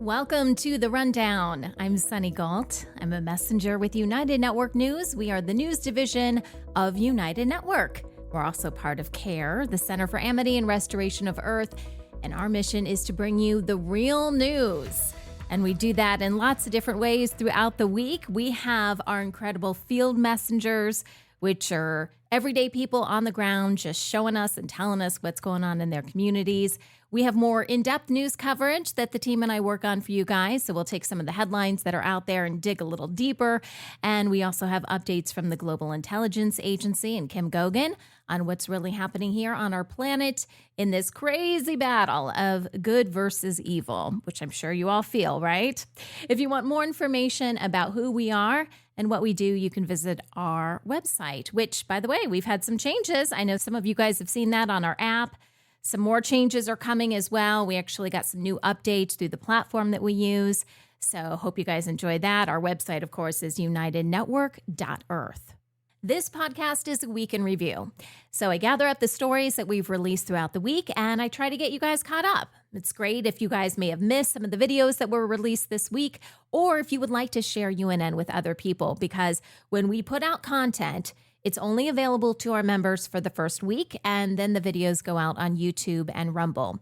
Welcome to The Rundown. I'm Sunny Galt. I'm a messenger with United Network News. We are the news division of United Network. We're also part of CARE, the Center for Amity and Restoration of Earth, and our mission is to bring you the real news. And we do that in lots of different ways throughout the week. We have our incredible field messengers, which are everyday people on the ground just showing us and telling us what's going on in their communities. We have more in-depth news coverage that the team and I work on for you guys. So we'll take some of the headlines that are out there and dig a little deeper. And we also have updates from the Global Intelligence Agency and Kim Gogan on what's really happening here on our planet in this crazy battle of good versus evil, which I'm sure you all feel, right? If you want more information about who we are and what we do, you can visit our website, which, by the way, we've had some changes. I know some of you guys have seen that on our app. Some more changes are coming as well. We actually got some new updates through the platform that we use. So hope you guys enjoy that. Our website, of course, is unitednetwork.earth. This podcast is a week in review. So I gather up the stories that we've released throughout the week, and I try to get you guys caught up. It's great if you guys may have missed some of the videos that were released this week, or if you would like to share UNN with other people, because when we put out content, it's only available to our members for the first week, and then the videos go out on YouTube and Rumble.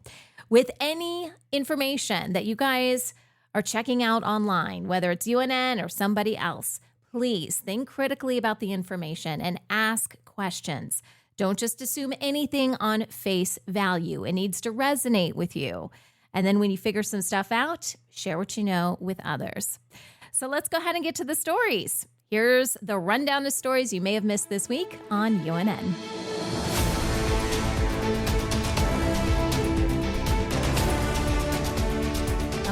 With any information that you guys are checking out online, whether it's UNN or somebody else, please think critically about the information and ask questions. Don't just assume anything on face value. It needs to resonate with you. And then when you figure some stuff out, share what you know with others. So let's go ahead and get to the stories. Here's the rundown of stories you may have missed this week on UNN.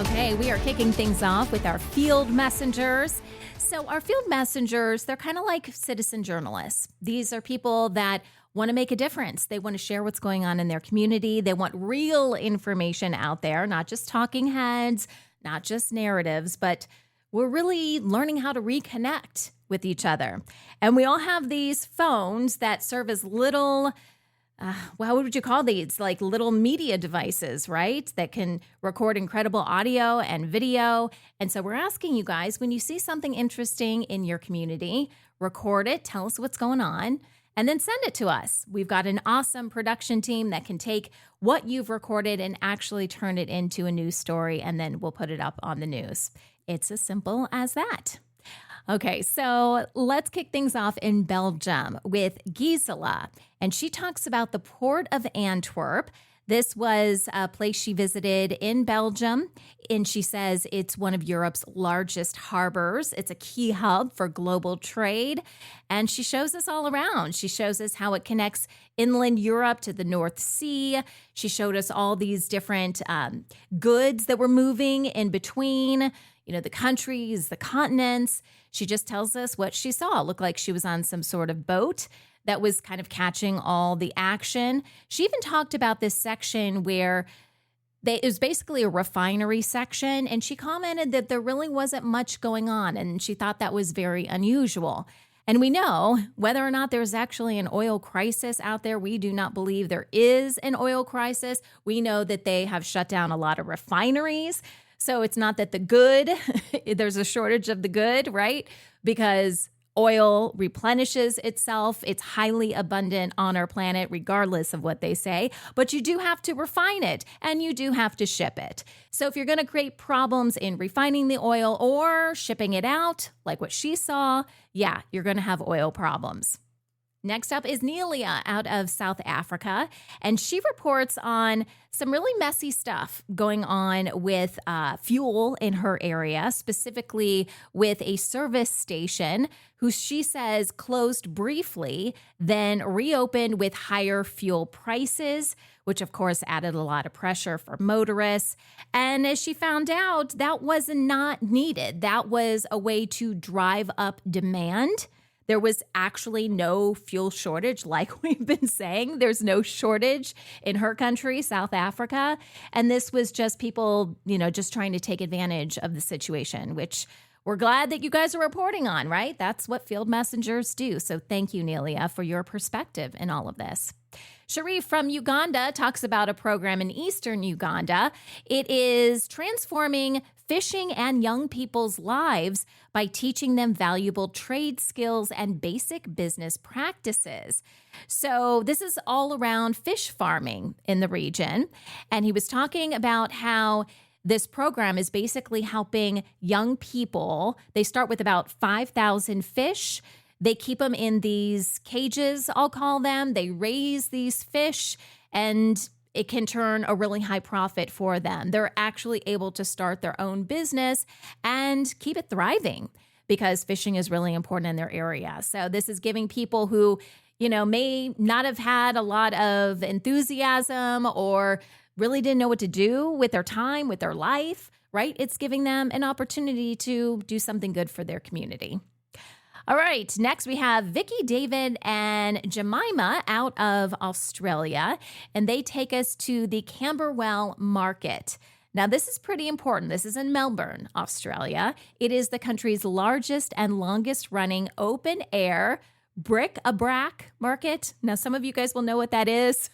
Okay, we are kicking things off with our field messengers. So our field messengers, they're kind of like citizen journalists. These are people that want to make a difference. They want to share what's going on in their community. They want real information out there, not just talking heads, not just narratives, but we're really learning how to reconnect with each other. And we all have these phones that serve as little, what would you call these? Like little media devices, right? That can record incredible audio and video. And so we're asking you guys, when you see something interesting in your community, record it, tell us what's going on, and then send it to us. We've got an awesome production team that can take what you've recorded and actually turn it into a news story, and then we'll put it up on the news. It's as simple as that. Okay, so let's kick things off in Belgium with Gisela, and she talks about the Port of Antwerp. This was a place she visited in Belgium, and she says it's one of Europe's largest harbors. It's a key hub for global trade, and she shows us all around. She shows us how it connects inland Europe to the North Sea. She showed us all these different goods that were moving in between, the countries, the continents. She just tells us what she saw. It looked like she was on some sort of boat that was kind of catching all the action. She even talked about this section where it was basically a refinery section, and she commented that there really wasn't much going on, and she thought that was very unusual. And we know whether or not there's actually an oil crisis out there, we do not believe there is an oil crisis. We know that they have shut down a lot of refineries. So it's not that the good, there's a shortage of the good, right? Because oil replenishes itself. It's highly abundant on our planet, regardless of what they say. But you do have to refine it, and you do have to ship it. So if you're going to create problems in refining the oil or shipping it out, like what she saw, yeah, you're going to have oil problems. Next up is Nelia out of South Africa, and she reports on some really messy stuff going on with fuel in her area, specifically with a service station who she says closed briefly, then reopened with higher fuel prices, which of course added a lot of pressure for motorists. And as she found out, that was not needed. That was a way to drive up demand. There was actually no fuel shortage, like we've been saying. There's no shortage in her country, South Africa. And this was just people, just trying to take advantage of the situation, which we're glad that you guys are reporting on, right? That's what field messengers do. So thank you, Nelia, for your perspective in all of this. Sharif from Uganda talks about a program in eastern Uganda. It is transforming fishing and young people's lives by teaching them valuable trade skills and basic business practices. So this is all around fish farming in the region. And he was talking about how this program is basically helping young people. They start with about 5,000 fish. They keep them in these cages, I'll call them. They raise these fish, and it can turn a really high profit for them. They're actually able to start their own business and keep it thriving because fishing is really important in their area. So this is giving people who, may not have had a lot of enthusiasm or really didn't know what to do with their time, with their life, right? It's giving them an opportunity to do something good for their community. All right, next we have Vicky, David, and Jemima out of Australia, and they take us to the Camberwell Market. Now, this is pretty important. This is in Melbourne, Australia. It is the country's largest and longest-running open-air bric-a-brac market. Now, some of you guys will know what that is.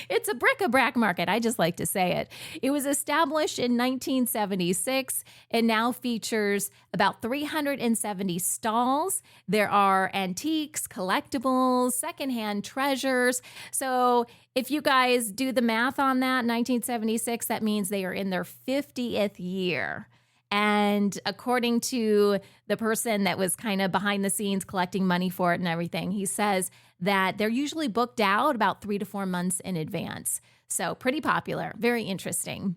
It's a bric-a-brac market. I just like to say it. It was established in 1976 and now features about 370 stalls. There are antiques, collectibles, secondhand treasures. So if you guys do the math on that, 1976, that means they are in their 50th year. And according to the person that was kind of behind the scenes collecting money for it and everything, he says that they're usually booked out about 3 to 4 months in advance. So pretty popular, very interesting.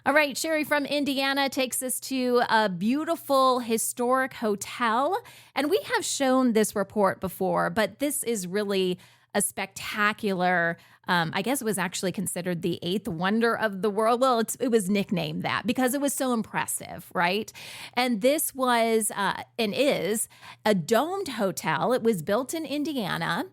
All right, Sherry from Indiana takes us to a beautiful historic hotel. And we have shown this report before, but this is really a spectacular, I guess it was actually considered the 8th wonder of the world. Well, it was nicknamed that because it was so impressive, right? And this was and is a domed hotel. It was built in Indiana,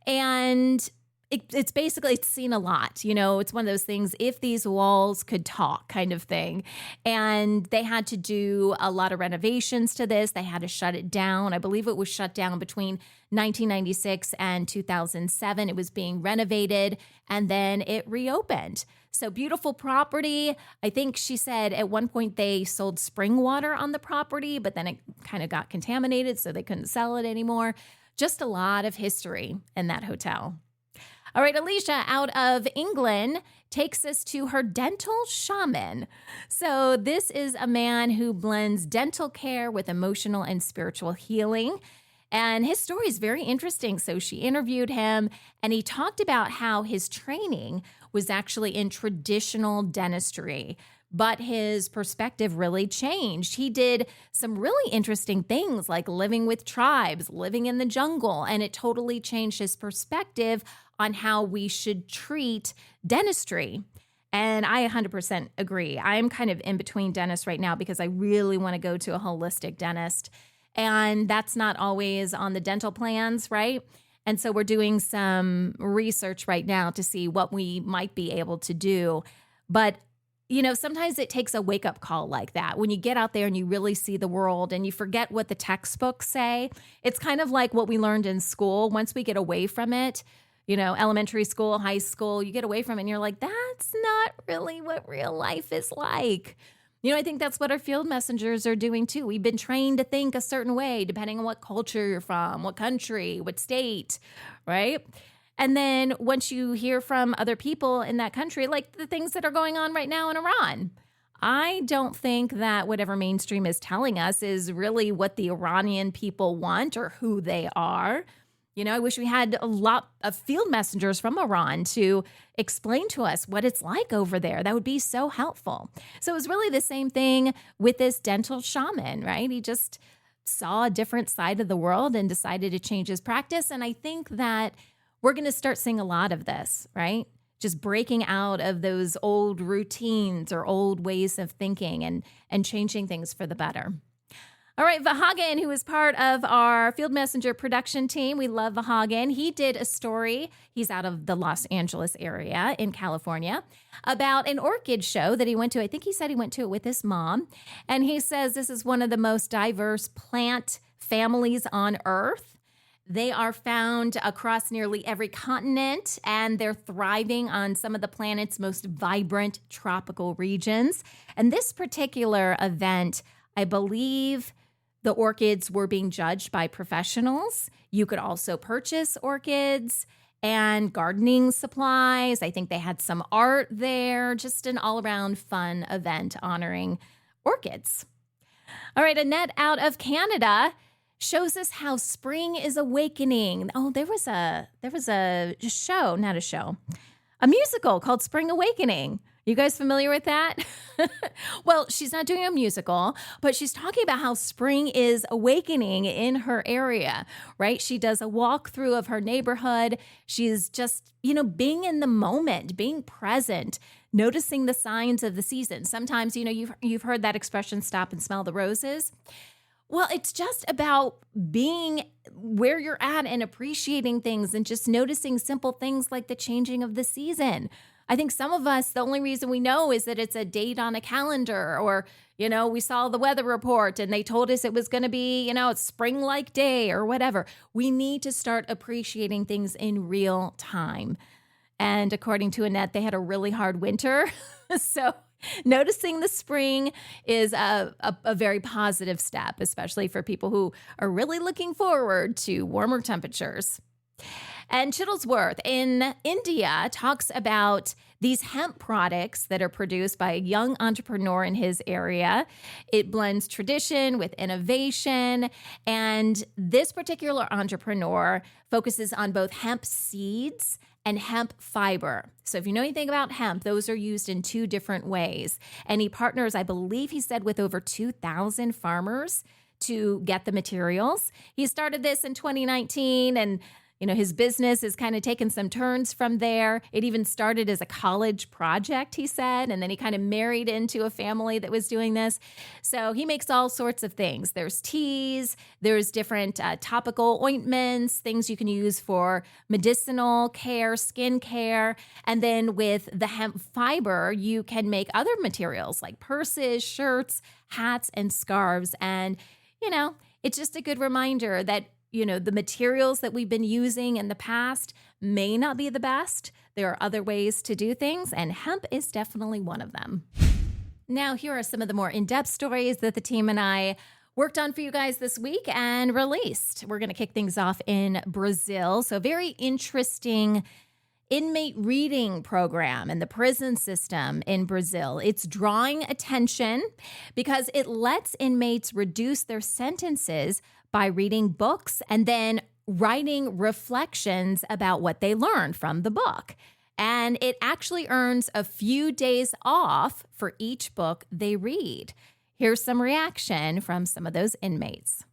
and it's basically, it's seen a lot. It's one of those things, if these walls could talk kind of thing. And they had to do a lot of renovations to this. They had to shut it down. I believe it was shut down between 1996 and 2007. It was being renovated and then it reopened. So beautiful property. I think she said at one point they sold spring water on the property, but then it kind of got contaminated, so they couldn't sell it anymore. Just a lot of history in that hotel. All right, Alicia out of England takes us to her dental shaman. So this is a man who blends dental care with emotional and spiritual healing. And his story is very interesting. So she interviewed him, and he talked about how his training was actually in traditional dentistry, but his perspective really changed. He did some really interesting things like living with tribes, living in the jungle, and it totally changed his perspective on how we should treat dentistry. And I 100% agree. I'm kind of in between dentists right now because I really want to go to a holistic dentist. And that's not always on the dental plans, right? And so we're doing some research right now to see what we might be able to do. But sometimes it takes a wake-up call like that. When you get out there and you really see the world and you forget what the textbooks say, it's kind of like what we learned in school. Once we get away from it, elementary school, high school, you get away from it and you're like, that's not really what real life is like. I think that's what our field messengers are doing too. We've been trained to think a certain way, depending on what culture you're from, what country, what state, right? And then once you hear from other people in that country, like the things that are going on right now in Iran, I don't think that whatever mainstream is telling us is really what the Iranian people want or who they are. I wish we had a lot of field messengers from Iran to explain to us what it's like over there. That would be so helpful. So it was really the same thing with this dental shaman, right? He just saw a different side of the world and decided to change his practice. And I think that we're going to start seeing a lot of this, right? Just breaking out of those old routines or old ways of thinking and changing things for the better. All right, Vahagan, who is part of our Field Messenger production team. We love Vahagan. He did a story. He's out of the Los Angeles area in California about an orchid show that he went to. I think he said he went to it with his mom. And he says this is one of the most diverse plant families on Earth. They are found across nearly every continent, and they're thriving on some of the planet's most vibrant tropical regions. And this particular event, I believe the orchids were being judged by professionals. You could also purchase orchids and gardening supplies. I think they had some art there, just an all-around fun event honoring orchids. All right, Annette out of Canada shows us how spring is awakening. Oh, there was a show, not a show, a musical called Spring Awakening. You guys familiar with that? Well, she's not doing a musical, but she's talking about how spring is awakening in her area, right? She does a walkthrough of her neighborhood. She's just, being in the moment, being present, noticing the signs of the season. Sometimes, you've heard that expression, stop and smell the roses. Well, it's just about being where you're at and appreciating things and just noticing simple things like the changing of the season. I think some of us, the only reason we know is that it's a date on a calendar or, we saw the weather report and they told us it was going to be, a spring-like day or whatever. We need to start appreciating things in real time. And according to Annette, they had a really hard winter. So noticing the spring is a very positive step, especially for people who are really looking forward to warmer temperatures. And Chittlesworth in India talks about these hemp products that are produced by a young entrepreneur in his area. It blends tradition with innovation. And this particular entrepreneur focuses on both hemp seeds and hemp fiber. So if you know anything about hemp, those are used in two different ways. And he partners, I believe he said, with over 2,000 farmers to get the materials. He started this in 2019 and his business is kind of taken some turns from there. It even started as a college project, he said, and then he kind of married into a family that was doing this. So he makes all sorts of things. There's teas, there's different topical ointments, things you can use for medicinal care, skin care. And then with the hemp fiber, you can make other materials like purses, shirts, hats, and scarves. And, it's just a good reminder that the materials that we've been using in the past may not be the best. There are other ways to do things, and hemp is definitely one of them. Now, here are some of the more in-depth stories that the team and I worked on for you guys this week and released. We're going to kick things off in Brazil. So very interesting inmate reading program in the prison system in Brazil. It's drawing attention because it lets inmates reduce their sentences by reading books and then writing reflections about what they learned from the book. And it actually earns a few days off for each book they read. Here's some reaction from some of those inmates.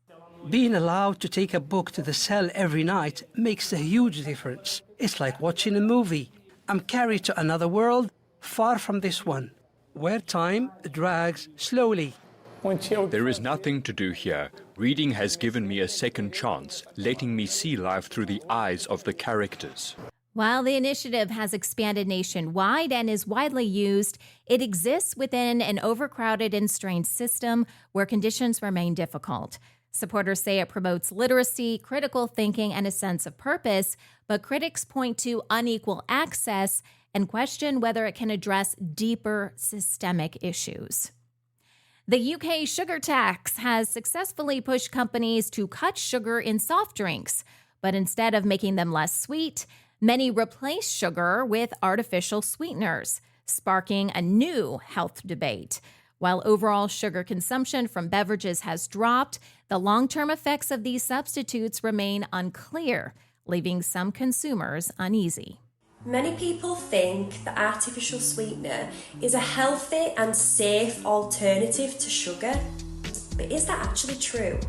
Being allowed to take a book to the cell every night makes a huge difference. It's like watching a movie. I'm carried to another world, far from this one, where time drags slowly. There is nothing to do here. Reading has given me a second chance, letting me see life through the eyes of the characters. While the initiative has expanded nationwide and is widely used, it exists within an overcrowded and strained system where conditions remain difficult. Supporters say it promotes literacy, critical thinking, and a sense of purpose, but critics point to unequal access and question whether it can address deeper systemic issues. The UK sugar tax has successfully pushed companies to cut sugar in soft drinks, but instead of making them less sweet, many replace sugar with artificial sweeteners, sparking a new health debate. While overall sugar consumption from beverages has dropped, the long-term effects of these substitutes remain unclear, leaving some consumers uneasy. Many people think that artificial sweetener is a healthy and safe alternative to sugar. But is that actually true?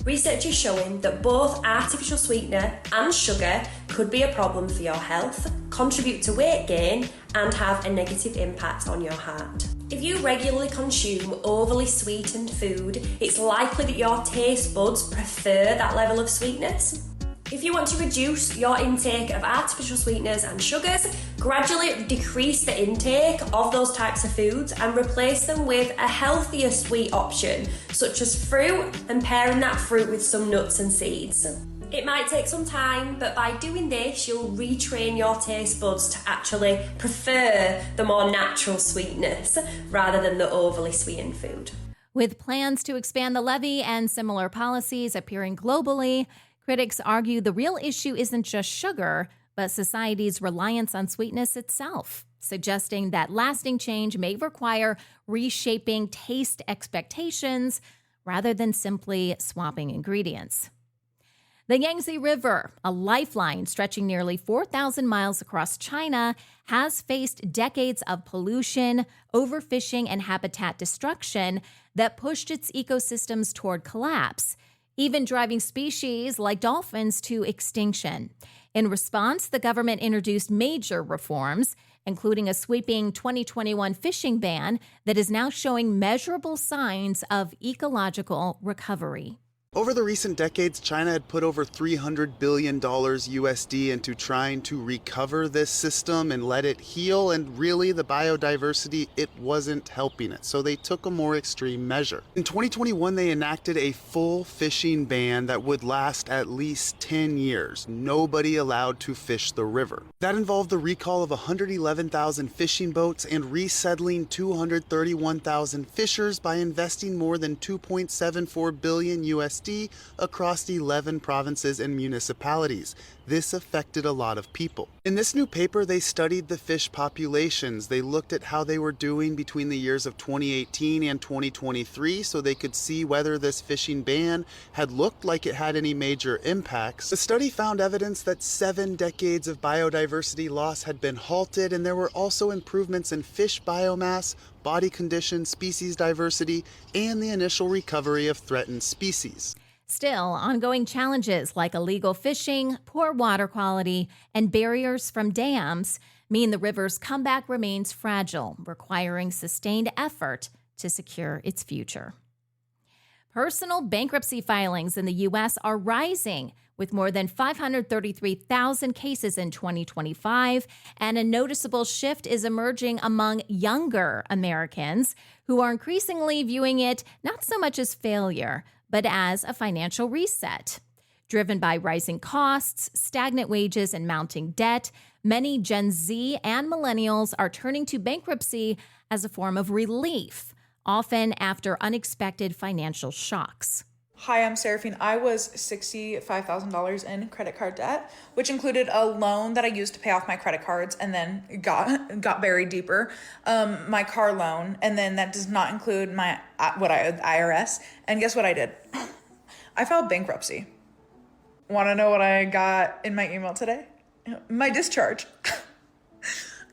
Research is showing that both artificial sweetener and sugar could be a problem for your health, contribute to weight gain, and have a negative impact on your heart. If you regularly consume overly sweetened food, it's likely that your taste buds prefer that level of sweetness. If you want to reduce your intake of artificial sweeteners and sugars, gradually decrease the intake of those types of foods and replace them with a healthier sweet option, such as fruit, and pairing that fruit with some nuts and seeds. It might take some time, but by doing this, you'll retrain your taste buds to actually prefer the more natural sweetness rather than the overly sweetened food. With plans to expand the levy and similar policies appearing globally, critics argue the real issue isn't just sugar, but society's reliance on sweetness itself, suggesting that lasting change may require reshaping taste expectations rather than simply swapping ingredients. The Yangtze River, a lifeline stretching nearly 4,000 miles across China, has faced decades of pollution, overfishing, and habitat destruction that pushed its ecosystems toward collapse, even driving species like dolphins to extinction. In response, the government introduced major reforms, including a sweeping 2021 fishing ban that is now showing measurable signs of ecological recovery. Over the recent decades, China had put over $300 billion USD into trying to recover this system and let it heal, and really the biodiversity, it wasn't helping it, so they took a more extreme measure. In 2021, they enacted a full fishing ban that would last at least 10 years, nobody allowed to fish the river. That involved the recall of 111,000 fishing boats and resettling 231,000 fishers by investing more than $2.74 billion USD across 11 provinces and municipalities. This affected a lot of people. In this new paper, they studied the fish populations. They looked at how they were doing between the years of 2018 and 2023 so they could see whether this fishing ban had looked like it had any major impacts. The study found evidence that 7 decades of biodiversity loss had been halted, and there were also improvements in fish biomass, body condition, species diversity, and the initial recovery of threatened species. Still, ongoing challenges like illegal fishing, poor water quality, and barriers from dams mean the river's comeback remains fragile, requiring sustained effort to secure its future. Personal bankruptcy filings in the U.S. are rising, with more than 533,000 cases in 2025, and a noticeable shift is emerging among younger Americans who are increasingly viewing it not so much as failure, but as a financial reset. Driven by rising costs, stagnant wages, and mounting debt, many Gen Z and millennials are turning to bankruptcy as a form of relief, often after unexpected financial shocks. Hi, I'm Seraphine. I was $65,000 in credit card debt, which included a loan that I used to pay off my credit cards and then got buried deeper, my car loan, and then that does not include my IRS. And guess what I did? I filed bankruptcy. Want to know what I got in my email today? My discharge.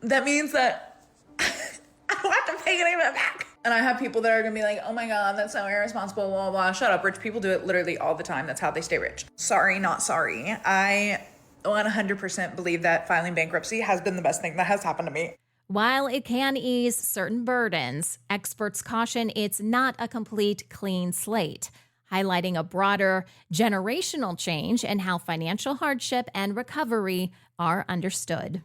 That means that I don't have to pay any of it back. And I have people that are going to be like, oh my God, that's so irresponsible, blah, blah, blah. Shut up. Rich people do it literally all the time. That's how they stay rich. Sorry, not sorry. I 100% believe that filing bankruptcy has been the best thing that has happened to me. While it can ease certain burdens, experts caution it's not a complete clean slate, highlighting a broader generational change in how financial hardship and recovery are understood.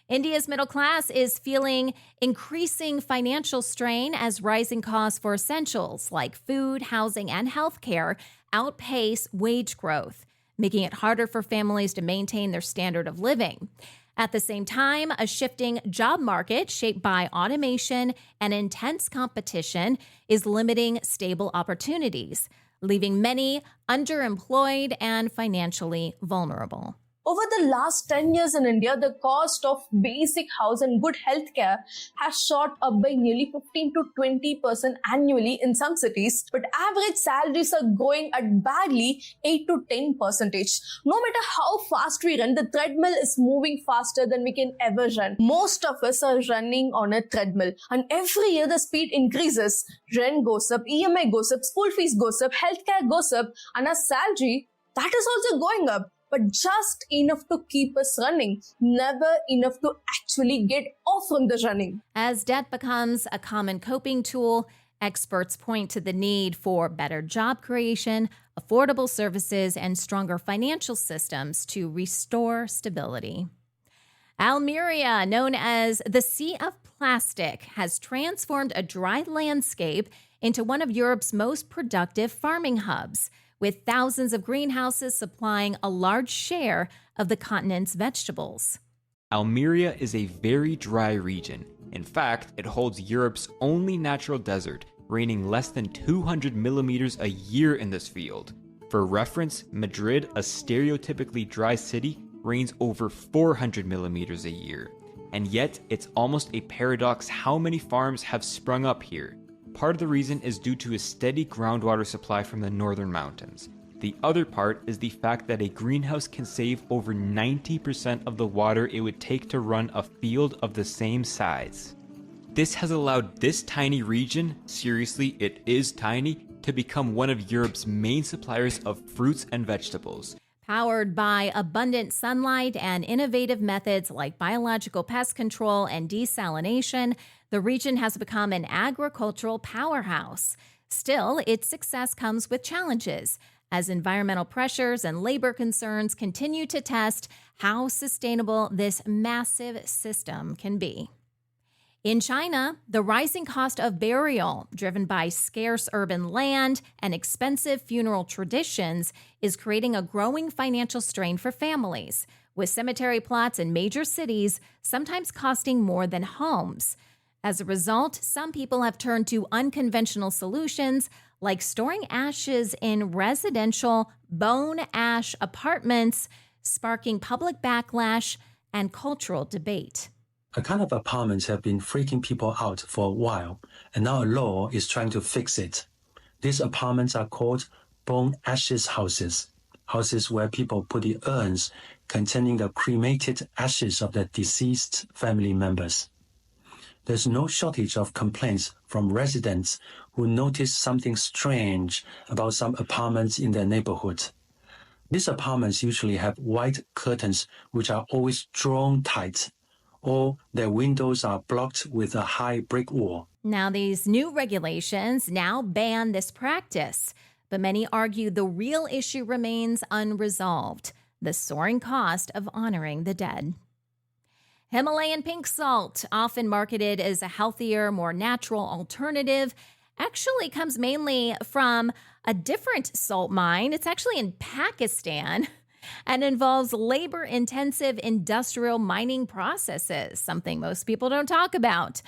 India's middle class is feeling increasing financial strain as rising costs for essentials like food, housing, and healthcare outpace wage growth, making it harder for families to maintain their standard of living. At the same time, a shifting job market shaped by automation and intense competition is limiting stable opportunities, leaving many underemployed and financially vulnerable. Over the last 10 years in India, the cost of basic house and good healthcare has shot up by nearly 15 to 20% annually in some cities, but average salaries are growing at barely 8 to 10%. No matter how fast we run, the treadmill is moving faster than we can ever run. Most of us are running on a treadmill, and every year the speed increases. Rent goes up, EMI goes up, school fees goes up, healthcare goes up, and our salary, that is also going up. but just enough to keep us running, never enough to actually get off from the running. As debt becomes a common coping tool, experts point to the need for better job creation, affordable services, and stronger financial systems to restore stability. Almeria, known as the Sea of Plastic, has transformed a dry landscape into one of Europe's most productive farming hubs, with thousands of greenhouses supplying a large share of the continent's vegetables. Almeria is a very dry region. In fact, it holds Europe's only natural desert, raining less than 200 millimeters a year in this field. For reference, Madrid, a stereotypically dry city, rains over 400 millimeters a year. And yet, it's almost a paradox how many farms have sprung up here. Part of the reason is due to a steady groundwater supply from the northern mountains. The other part is the fact that a greenhouse can save over 90% of the water it would take to run a field of the same size. This has allowed this tiny region, seriously, it is tiny, to become one of Europe's main suppliers of fruits and vegetables. Powered by abundant sunlight and innovative methods like biological pest control and desalination, the region has become an agricultural powerhouse. Still, its success comes with challenges, as environmental pressures and labor concerns continue to test how sustainable this massive system can be. In China, the rising cost of burial, driven by scarce urban land and expensive funeral traditions, is creating a growing financial strain for families, with cemetery plots in major cities sometimes costing more than homes. As a result, some people have turned to unconventional solutions like storing ashes in residential bone ash apartments, sparking public backlash and cultural debate. A kind of apartments have been freaking people out for a while, and now a law is trying to fix it. These apartments are called bone ashes houses, houses where people put the urns containing the cremated ashes of their deceased family members. There's no shortage of complaints from residents who notice something strange about some apartments in their neighborhood. These apartments usually have white curtains which are always drawn tight, or their windows are blocked with a high brick wall. Now, these new regulations now ban this practice, but many argue the real issue remains unresolved: the soaring cost of honoring the dead. Himalayan pink salt, often marketed as a healthier, more natural alternative, actually comes mainly from a different salt mine. It's actually in Pakistan and involves labor-intensive industrial mining processes, something most people don't talk about.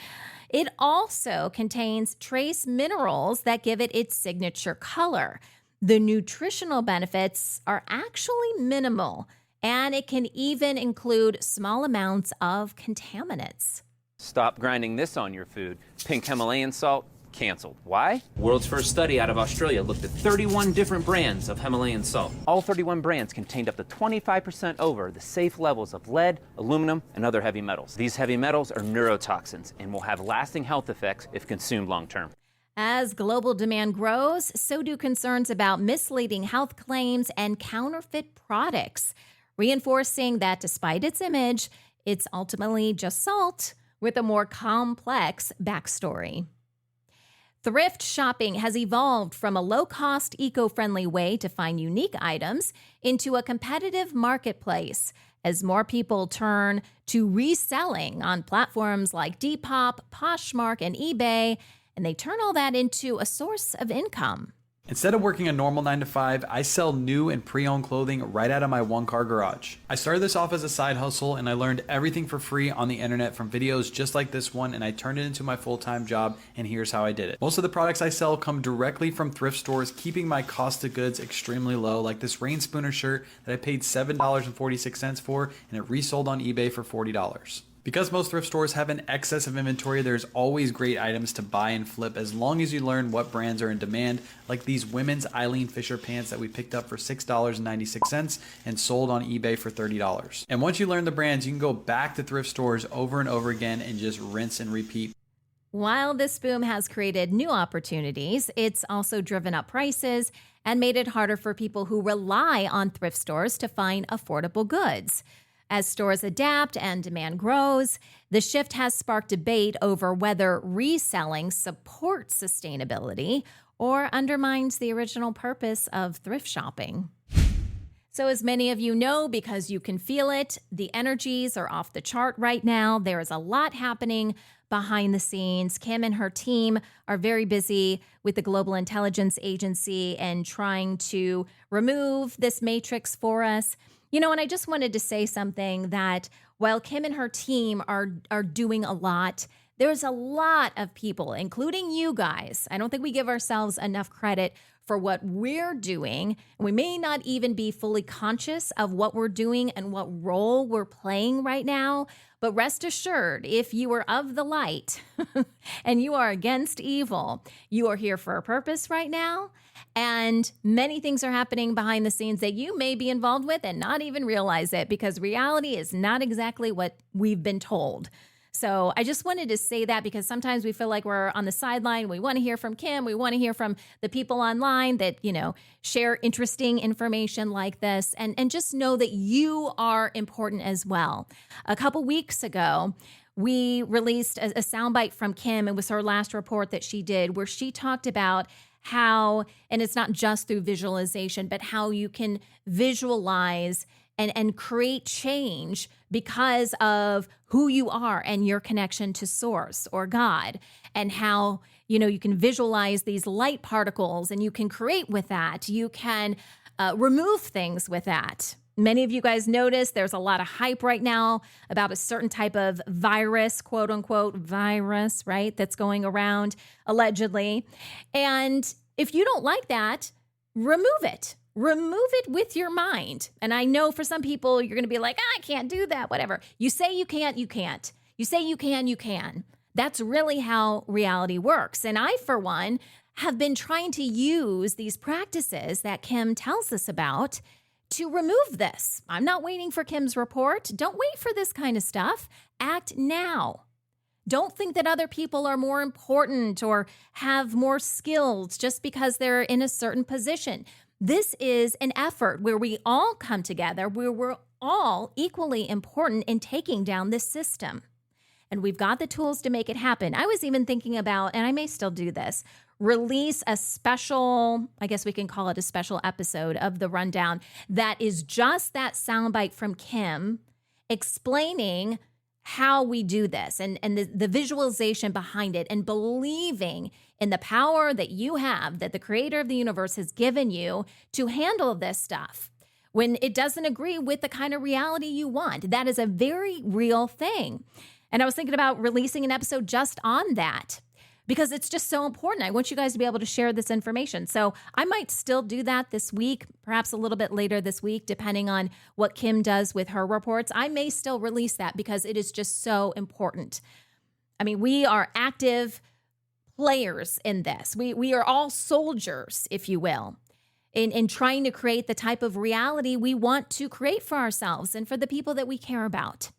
It also contains trace minerals that give it its signature color. The nutritional benefits are actually minimal, and it can even include small amounts of contaminants. Stop grinding this on your food. Pink Himalayan salt, canceled. Why? World's first study out of Australia looked at 31 different brands of Himalayan salt. All 31 brands contained up to 25% over the safe levels of lead, aluminum, and other heavy metals. These heavy metals are neurotoxins and will have lasting health effects if consumed long term. As global demand grows, so do concerns about misleading health claims and counterfeit products, reinforcing that despite its image, it's ultimately just salt with a more complex backstory. Thrift shopping has evolved from a low-cost, eco-friendly way to find unique items into a competitive marketplace as more people turn to reselling on platforms like Depop, Poshmark, and eBay, and they turn all that into a source of income. Instead of working a normal 9-to-5, I sell new and pre-owned clothing right out of my one-car garage. I started this off as a side hustle, and I learned everything for free on the internet from videos just like this one, and I turned it into my full-time job, and here's how I did it. Most of the products I sell come directly from thrift stores, keeping my cost of goods extremely low, like this Rain Spooner shirt that I paid $7.46 for, and it resold on eBay for $40. Because most thrift stores have an excess of inventory, there's always great items to buy and flip as long as you learn what brands are in demand, like these women's Eileen Fisher pants that we picked up for $6.96 and sold on eBay for $30. And once you learn the brands, you can go back to thrift stores over and over again and just rinse and repeat. While this boom has created new opportunities, it's also driven up prices and made it harder for people who rely on thrift stores to find affordable goods. As stores adapt and demand grows, the shift has sparked debate over whether reselling supports sustainability or undermines the original purpose of thrift shopping. So as many of you know, because you can feel it, the energies are off the chart right now. There is a lot happening behind the scenes. Kim and her team are very busy with the Global Intelligence Agency and trying to remove this matrix for us. You know, and I just wanted to say something that while Kim and her team are doing a lot, there's a lot of people, including you guys. I don't think we give ourselves enough credit for what we're doing. And we may not even be fully conscious of what we're doing and what role we're playing right now. But rest assured, if you are of the light and you are against evil, you are here for a purpose right now. And many things are happening behind the scenes that you may be involved with and not even realize it, because reality is not exactly what we've been told. So I just wanted to say that, because sometimes we feel like we're on the sideline. We want to hear from Kim. We want to hear from the people online that, you know, share interesting information like this. And just know that you are important as well. A couple weeks ago, we released a soundbite from Kim. It was her last report that she did, where she talked about how, and it's not just through visualization, but how you can visualize and create change because of who you are and your connection to source or God, and how, you know, you can visualize these light particles and you can create with that. You can remove things with that. Many of you guys notice there's a lot of hype right now about a certain type of virus, quote unquote virus, right? That's going around allegedly. And if you don't like that, remove it. Remove it with your mind. And I know for some people, you're going to be like, I can't do that, whatever. You say you can't, you can't. You say you can, you can. That's really how reality works. And I, for one, have been trying to use these practices that Kim tells us about to remove this. I'm not waiting for Kim's report. Don't wait for this kind of stuff. Act now. Don't think that other people are more important or have more skills just because they're in a certain position. This is an effort where we all come together, where we're all equally important in taking down this system. And we've got the tools to make it happen. I was even thinking about, and I may still do this, release a special, I guess we can call it a special episode of The Rundown that is just that soundbite from Kim explaining how we do this and the visualization behind it, and believing in the power that you have, that the creator of the universe has given you to handle this stuff when it doesn't agree with the kind of reality you want. That is a very real thing. And I was thinking about releasing an episode just on that, because it's just so important. I want you guys to be able to share this information. So I might still do that this week, perhaps a little bit later this week, depending on what Kim does with her reports. I may still release that because it is just so important. I mean, we are active players in this. We are all soldiers, if you will, in trying to create the type of reality we want to create for ourselves and for the people that we care about.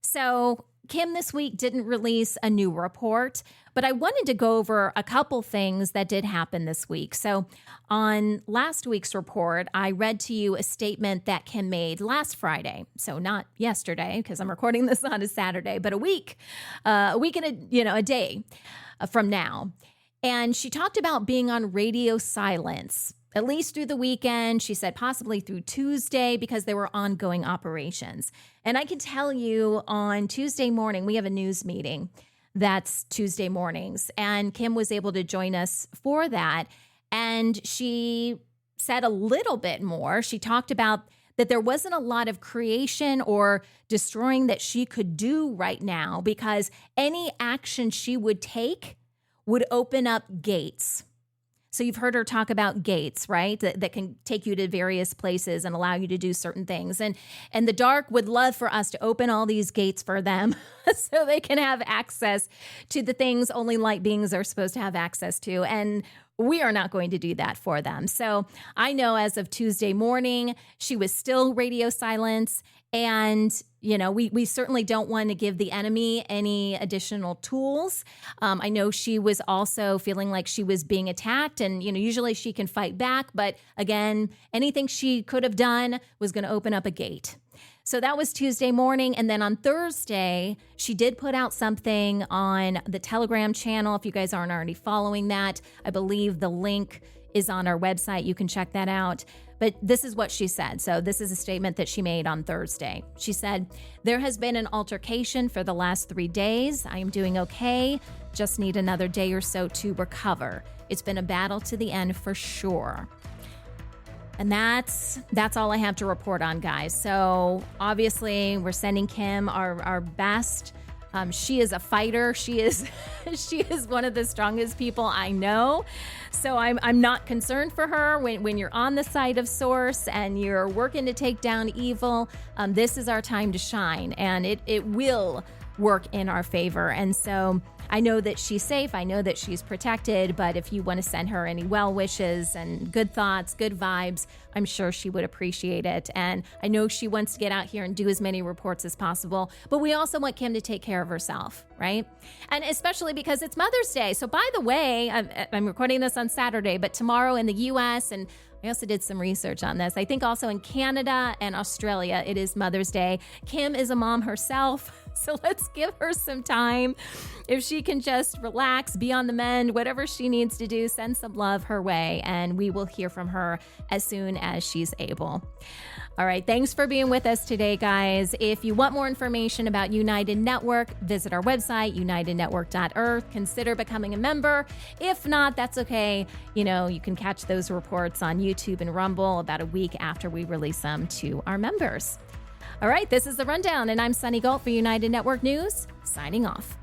So Kim this week didn't release a new report, but I wanted to go over a couple things that did happen this week. So on last week's report, I read to you a statement that Kim made last Friday. So not yesterday, because I'm recording this on a Saturday, but a week and a day from now. And she talked about being on radio silence, at least through the weekend. She said possibly through Tuesday, because there were ongoing operations. And I can tell you, on Tuesday morning, we have a news meeting that's Tuesday mornings. And Kim was able to join us for that. And she said a little bit more. She talked about that there wasn't a lot of creation or destroying that she could do right now, because any action she would take would open up gates. So you've heard her talk about gates, right? That can take you to various places and allow you to do certain things. And the dark would love for us to open all these gates for them so they can have access to the things only light beings are supposed to have access to. And we are not going to do that for them. So I know as of Tuesday morning, she was still radio silence. And, we certainly don't want to give the enemy any additional tools. I know she was also feeling like she was being attacked and, usually she can fight back. But again, anything she could have done was going to open up a gate. So that was Tuesday morning. And then on Thursday, she did put out something on the Telegram channel. If you guys aren't already following that, I believe the link is on our website. You can check that out. But this is what she said. So this is a statement that she made on Thursday. She said, "There has been an altercation for the last 3 days. I am doing okay. Just need another day or so to recover. It's been a battle to the end for sure." And that's all I have to report on, guys. So obviously we're sending Kim our best. She is a fighter. She is one of the strongest people I know. So I'm not concerned for her. When you're on the side of Source and you're working to take down evil, this is our time to shine, and it will work in our favor. And so I know that she's safe. I know that she's protected. But if you want to send her any well wishes and good thoughts, good vibes, I'm sure she would appreciate it. And I know she wants to get out here and do as many reports as possible. But we also want Kim to take care of herself, right? And especially because it's Mother's Day. So by the way, I'm recording this on Saturday, but tomorrow in the U.S., and I also did some research on this, I think also in Canada and Australia, it is Mother's Day. Kim is a mom herself, so let's give her some time. If she can just relax, be on the mend, whatever she needs to do, send some love her way, and we will hear from her as soon as she's able. All right, thanks for being with us today, guys. If you want more information about United Network, visit our website, unitednetwork.earth. Consider becoming a member. If not, that's okay. You can catch those reports on YouTube and Rumble about a week after we release them to our members. All right, this is The Rundown, and I'm Sunny Galt for United Network News, signing off.